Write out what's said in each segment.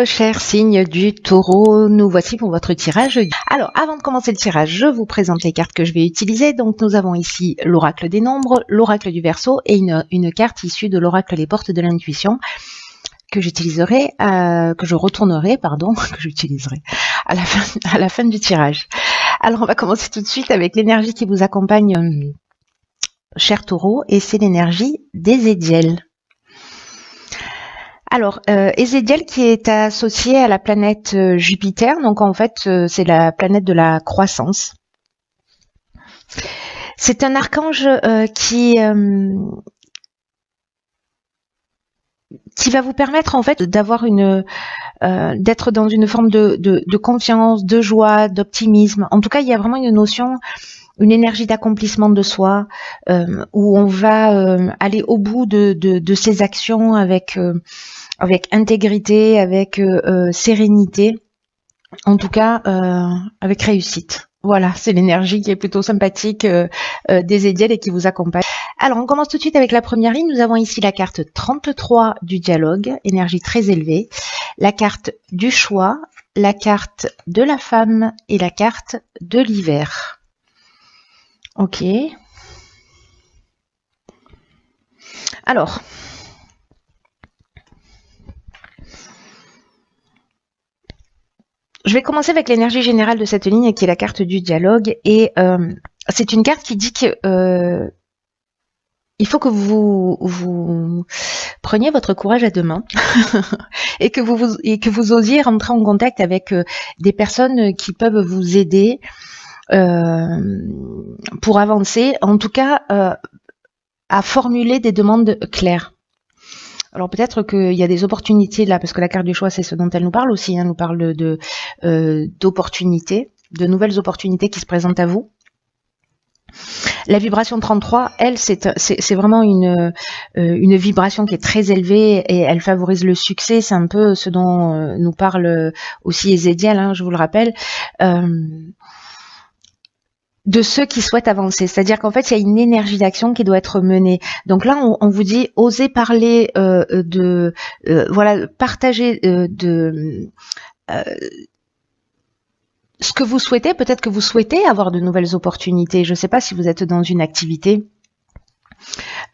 Chers signes du Taureau, nous voici pour votre tirage. Alors, avant de commencer le tirage, je vous présente les cartes que je vais utiliser. Donc, nous avons ici l'oracle des nombres, l'oracle du Verseau et une carte issue de l'oracle les portes de l'intuition que j'utiliserai, que j'utiliserai à la fin du tirage. Alors, on va commencer tout de suite avec l'énergie qui vous accompagne, cher Taureau, et c'est l'énergie d'Ézéchiel. Alors, Ézéchiel qui est associé à la planète Jupiter, donc en fait, c'est la planète de la croissance. C'est un archange qui va vous permettre en fait d'avoir d'être dans une forme de confiance, de joie, d'optimisme. En tout cas, il y a vraiment une énergie d'accomplissement de soi, où on va aller au bout de ses actions avec intégrité, avec sérénité, en tout cas avec réussite. Voilà, c'est l'énergie qui est plutôt sympathique d'Ézéchiel et qui vous accompagne. Alors, on commence tout de suite avec la première ligne. Nous avons ici la carte 33 du dialogue, énergie très élevée, la carte du choix, la carte de la femme et la carte de l'hiver. Ok. Alors, je vais commencer avec l'énergie générale de cette ligne qui est la carte du dialogue et c'est une carte qui dit que il faut que vous preniez votre courage à deux mains et que vous osiez rentrer en contact avec des personnes qui peuvent vous aider pour avancer, en tout cas à formuler des demandes claires. Alors peut-être qu'il y a des opportunités là, parce que la carte du choix, c'est ce dont elle nous parle aussi, hein, elle nous parle d'opportunités, de nouvelles opportunités qui se présentent à vous. La vibration 33, elle, c'est vraiment une vibration qui est très élevée et elle favorise le succès. C'est un peu ce dont nous parle aussi Ézéchiel, hein, je vous le rappelle. De ceux qui souhaitent avancer, c'est-à-dire qu'en fait il y a une énergie d'action qui doit être menée. Donc là on vous dit osez parler voilà, partager ce que vous souhaitez. Peut-être que vous souhaitez avoir de nouvelles opportunités. Je ne sais pas si vous êtes dans une activité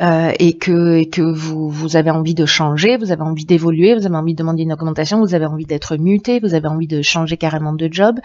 et que vous avez envie de changer, vous avez envie d'évoluer, vous avez envie de demander une augmentation, vous avez envie d'être muté, vous avez envie de changer carrément de job.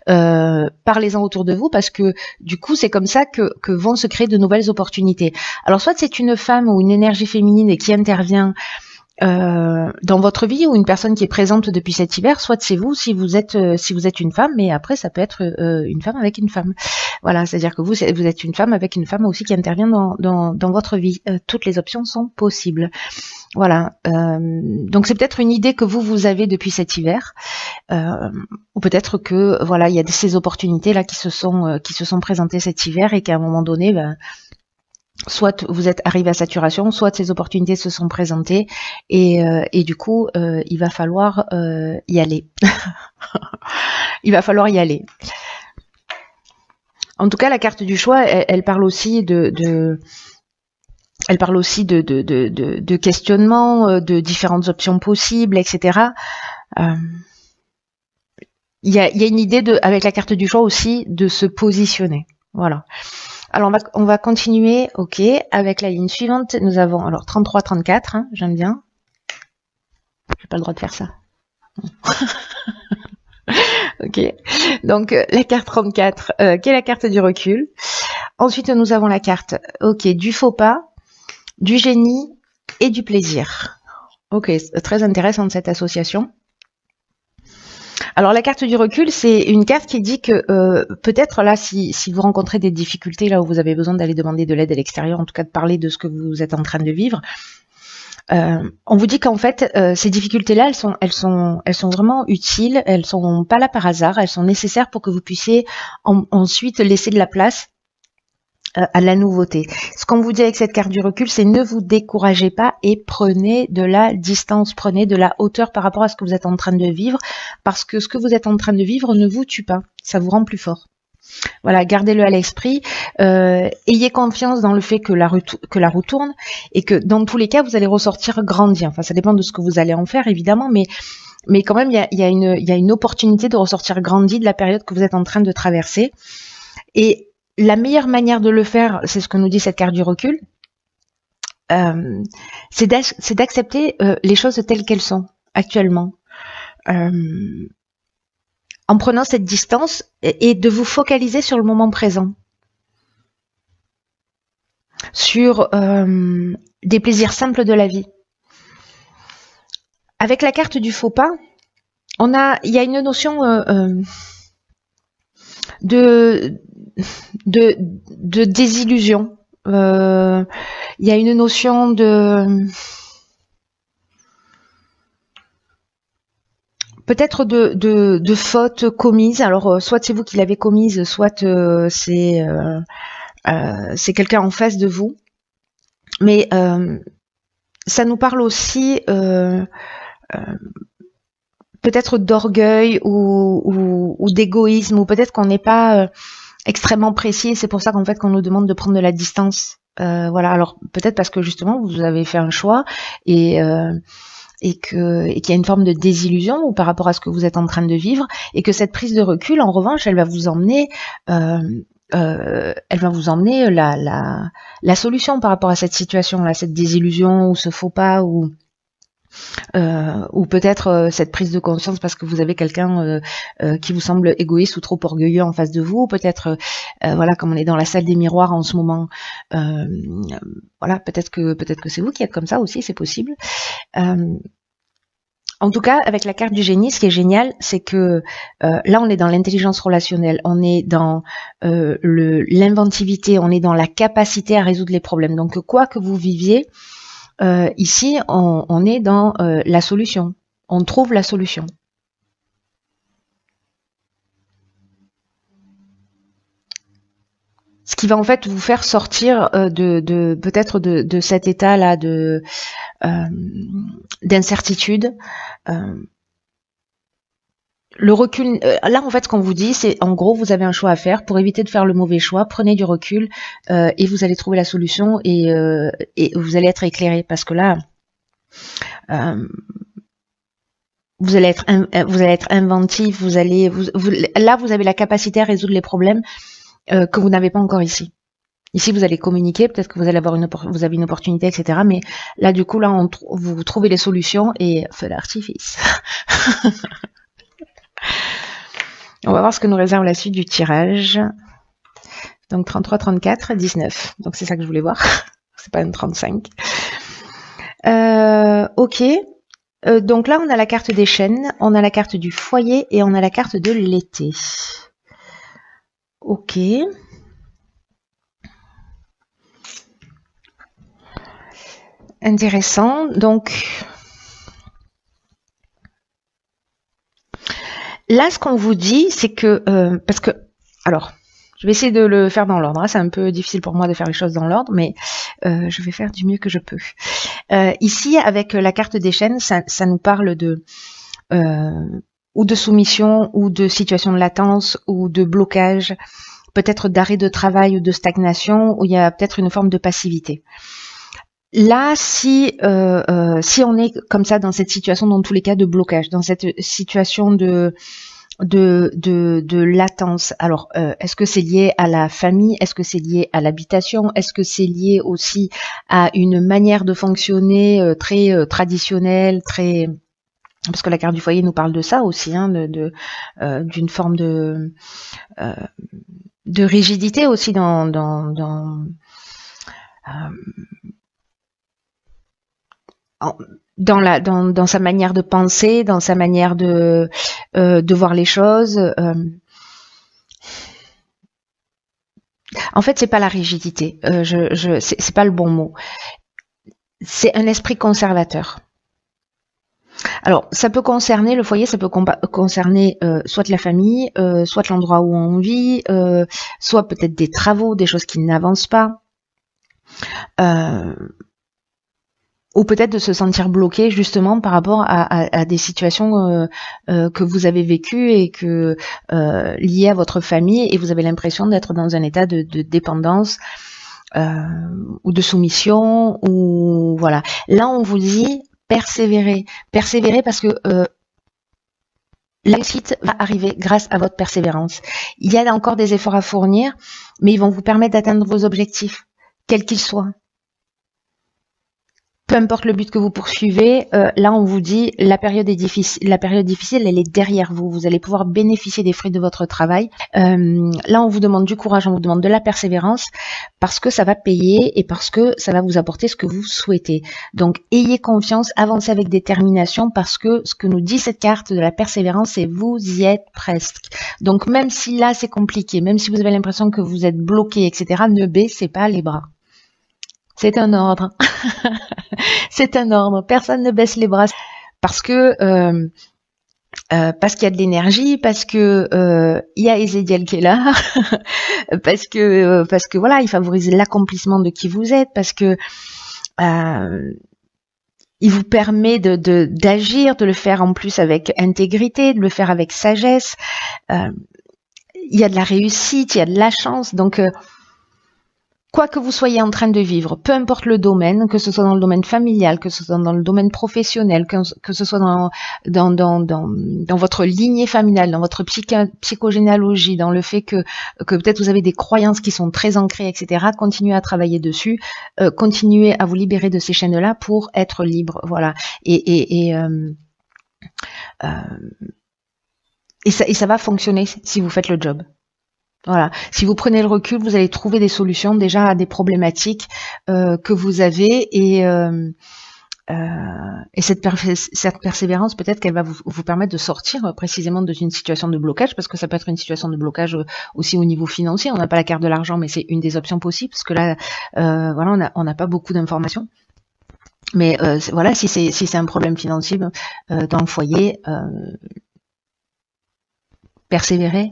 Parlez-en autour de vous parce que du coup c'est comme ça que vont se créer de nouvelles opportunités. Alors soit c'est une femme ou une énergie féminine et qui intervient dans votre vie ou une personne qui est présente depuis cet hiver, soit c'est vous si vous êtes une femme, mais après ça peut être une femme avec une femme. Voilà, c'est-à-dire que vous êtes une femme avec une femme aussi qui intervient dans votre vie. Toutes les options sont possibles. Voilà. Donc c'est peut-être une idée que vous avez depuis cet hiver, ou peut-être que voilà il y a ces opportunités là qui se sont présentées cet hiver et qu'à un moment donné, soit vous êtes arrivé à saturation, soit ces opportunités se sont présentées et du coup il va falloir y aller. Il va falloir y aller. En tout cas, la carte du choix, elle parle aussi de questionnement, de différentes options possibles, etc. Il y a une idée avec la carte du choix aussi de se positionner. Voilà. Alors on va continuer, ok, avec la ligne suivante. Nous avons alors 33, 34, hein, j'aime bien. J'ai pas le droit de faire ça. Ok, donc la carte 34, qui est la carte du recul. Ensuite nous avons la carte, ok, du faux pas, du génie et du plaisir. Ok, très intéressante cette association. Alors la carte du recul, c'est une carte qui dit que peut-être là, si vous rencontrez des difficultés, là où vous avez besoin d'aller demander de l'aide à l'extérieur, en tout cas de parler de ce que vous êtes en train de vivre, on vous dit qu'en fait, ces difficultés-là, elles sont vraiment utiles, elles sont pas là par hasard, elles sont nécessaires pour que vous puissiez ensuite laisser de la place à la nouveauté. Ce qu'on vous dit avec cette carte du recul, c'est ne vous découragez pas et prenez de la distance, prenez de la hauteur par rapport à ce que vous êtes en train de vivre, parce que ce que vous êtes en train de vivre ne vous tue pas, ça vous rend plus fort. Voilà, gardez-le à l'esprit, ayez confiance dans le fait que la roue tourne et que dans tous les cas, vous allez ressortir grandi. Enfin, ça dépend de ce que vous allez en faire, évidemment, mais mais quand même, il y a une opportunité de ressortir grandi de la période que vous êtes en train de traverser. Et la meilleure manière de le faire, c'est ce que nous dit cette carte du recul, c'est d'accepter les choses telles qu'elles sont actuellement. En prenant cette distance et de vous focaliser sur le moment présent. Sur des plaisirs simples de la vie. Avec la carte du faux pas, il y a une notion de désillusion. Il y a une notion peut-être de faute commise. Alors soit c'est vous qui l'avez commise, soit c'est quelqu'un en face de vous. Mais ça nous parle aussi peut-être d'orgueil ou d'égoïsme, ou peut-être qu'on n'est pas extrêmement précis, c'est pour ça qu'en fait qu'on nous demande de prendre de la distance. Voilà, alors peut-être parce que justement vous avez fait un choix et qu'il y a une forme de désillusion ou par rapport à ce que vous êtes en train de vivre, et que cette prise de recul, en revanche, elle va vous emmener la solution par rapport à cette situation, là, cette désillusion ou ce faux pas ou peut-être cette prise de conscience parce que vous avez quelqu'un qui vous semble égoïste ou trop orgueilleux en face de vous, peut-être voilà, comme on est dans la salle des miroirs en ce moment, voilà, peut-être que c'est vous qui êtes comme ça aussi, c'est possible. En tout cas, avec la carte du génie, ce qui est génial, c'est que là, on est dans l'intelligence relationnelle, on est dans l'inventivité, on est dans la capacité à résoudre les problèmes. Donc, quoi que vous viviez, ici, on est dans la solution. On trouve la solution. Ce qui va en fait vous faire sortir peut-être de cet état-là d'incertitude. Le recul, là en fait ce qu'on vous dit, c'est en gros vous avez un choix à faire. Pour éviter de faire le mauvais choix, prenez du recul et vous allez trouver la solution et vous allez être éclairé, parce que là vous allez être inventif, là vous avez la capacité à résoudre les problèmes que vous n'avez pas encore ici. Ici, vous allez communiquer, peut-être que vous allez avoir vous avez une opportunité, etc. Mais là, du coup, là, vous trouvez les solutions et feu d'artifice. On va voir ce que nous réserve la suite du tirage. Donc 33, 34, 19. Donc c'est ça que je voulais voir. C'est pas une 35. Ok. Donc là, on a la carte des chaînes, on a la carte du foyer et on a la carte de l'été. Ok. Intéressant. Donc là, ce qu'on vous dit, c'est que parce que alors, je vais essayer de le faire dans l'ordre. Hein, c'est un peu difficile pour moi de faire les choses dans l'ordre, mais je vais faire du mieux que je peux. Ici, avec la carte des chaînes, ça nous parle de ou de soumission, ou de situation de latence, ou de blocage, peut-être d'arrêt de travail ou de stagnation, où il y a peut-être une forme de passivité. Là, si on est comme ça dans cette situation, dans tous les cas de blocage, dans cette situation de latence, alors est-ce que c'est lié à la famille, est-ce que c'est lié à l'habitation, est-ce que c'est lié aussi à une manière de fonctionner très traditionnelle, très, parce que la carte du foyer nous parle de ça aussi, hein, d'une forme de rigidité aussi dans sa manière de penser, dans sa manière de voir les choses. En fait, c'est pas la rigidité. C'est pas le bon mot. C'est un esprit conservateur. Alors, ça peut concerner le foyer, ça peut concerner soit la famille, soit l'endroit où on vit, soit peut-être des travaux, des choses qui n'avancent pas. Ou peut-être de se sentir bloqué justement par rapport à des situations que vous avez vécues et que liées à votre famille, et vous avez l'impression d'être dans un état de dépendance ou de soumission, ou voilà. Là, on vous dit persévérer parce que La réussite va arriver grâce à votre persévérance. Il y a encore des efforts à fournir, mais ils vont vous permettre d'atteindre vos objectifs, quels qu'ils soient. Peu importe le but que vous poursuivez, là on vous dit la période est difficile. La période difficile, elle est derrière vous. Vous allez pouvoir bénéficier des fruits de votre travail. Là on vous demande du courage, on vous demande de la persévérance parce que ça va payer et parce que ça va vous apporter ce que vous souhaitez. Donc ayez confiance, avancez avec détermination parce que ce que nous dit cette carte de la persévérance, c'est vous y êtes presque. Donc même si là c'est compliqué, même si vous avez l'impression que vous êtes bloqué, etc., ne baissez pas les bras. C'est un ordre. C'est un ordre. Personne ne baisse les bras parce que parce qu'il y a de l'énergie, parce que il y a Ezekiel qui est là, parce que voilà, il favorise l'accomplissement de qui vous êtes, parce que il vous permet d'agir, de le faire en plus avec intégrité, de le faire avec sagesse. Il y a de la réussite, il y a de la chance, donc quoi que vous soyez en train de vivre, peu importe le domaine, que ce soit dans le domaine familial, que ce soit dans le domaine professionnel, que ce soit dans votre lignée familiale, dans votre psychogénéalogie, dans le fait que peut-être vous avez des croyances qui sont très ancrées, etc., continuez à travailler dessus, continuez à vous libérer de ces chaînes-là pour être libre, voilà. Et ça va fonctionner si vous faites le job. Voilà. Si vous prenez le recul, vous allez trouver des solutions déjà à des problématiques que vous avez et cette persévérance, peut-être qu'elle va vous permettre de sortir précisément d'une situation de blocage, parce que ça peut être une situation de blocage aussi au niveau financier. On n'a pas la carte de l'argent, mais c'est une des options possibles, parce que là, voilà, on n'a pas beaucoup d'informations. Mais voilà, si c'est un problème financier dans le foyer, persévérez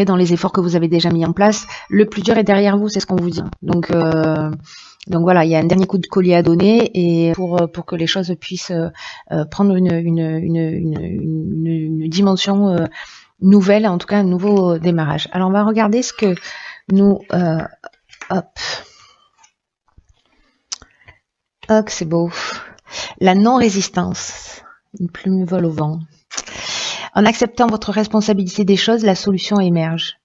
dans les efforts que vous avez déjà mis en place. Le plus dur est derrière vous, c'est ce qu'on vous dit. Donc voilà, il y a un dernier coup de collier à donner et pour que les choses puissent prendre une dimension nouvelle, en tout cas un nouveau démarrage. Alors on va regarder ce que nous... hop, c'est beau. La non-résistance. Une plume vole au vent. En acceptant votre responsabilité des choses, la solution émerge.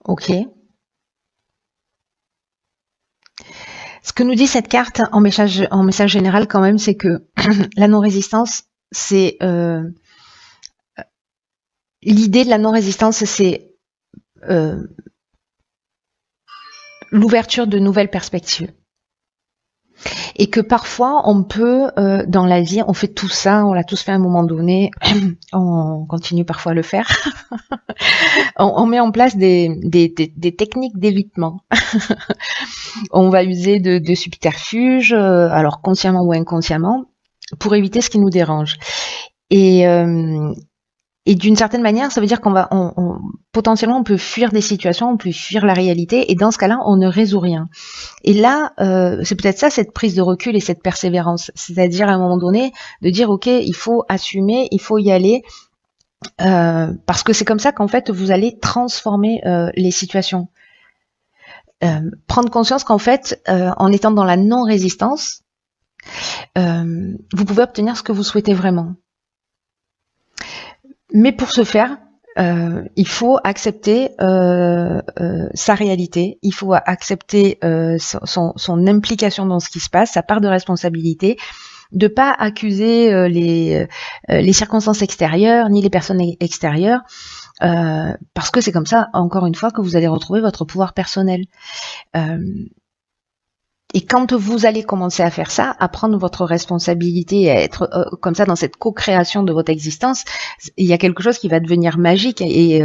Ok. Ce que nous dit cette carte en message général quand même, c'est que la non-résistance, c'est... l'idée de la non-résistance, c'est l'ouverture de nouvelles perspectives. Et que parfois, on peut, dans la vie, on fait tout ça, on l'a tous fait à un moment donné, on continue parfois à le faire, on met en place des techniques d'évitement. On va user de subterfuges, alors consciemment ou inconsciemment, pour éviter ce qui nous dérange. Et d'une certaine manière, ça veut dire potentiellement on peut fuir des situations, on peut fuir la réalité, et dans ce cas-là, on ne résout rien. Et là, c'est peut-être ça, cette prise de recul et cette persévérance. C'est-à-dire à un moment donné, de dire ok, il faut assumer, il faut y aller, parce que c'est comme ça qu'en fait vous allez transformer les situations. Prendre conscience qu'en fait, en étant dans la non-résistance, vous pouvez obtenir ce que vous souhaitez vraiment. Mais pour ce faire, il faut accepter sa réalité, il faut accepter son implication dans ce qui se passe, sa part de responsabilité, de pas accuser les circonstances extérieures ni les personnes extérieures, parce que c'est comme ça, encore une fois, que vous allez retrouver votre pouvoir personnel. Et quand vous allez commencer à faire ça, à prendre votre responsabilité, à être comme ça dans cette co-création de votre existence, il y a quelque chose qui va devenir magique et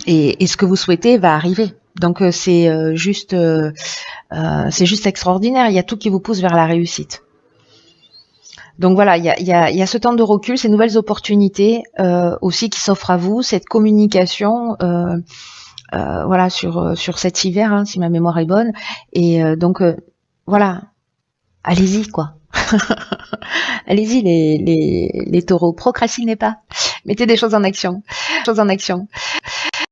ce que vous souhaitez va arriver. Donc c'est juste extraordinaire. Il y a tout qui vous pousse vers la réussite. Donc voilà, il y a ce temps de recul, ces nouvelles opportunités aussi qui s'offrent à vous, cette communication. Voilà sur cet hiver, hein, si ma mémoire est bonne, et donc voilà, allez-y quoi. Allez-y les taureaux, procrastinez pas, mettez des choses en action,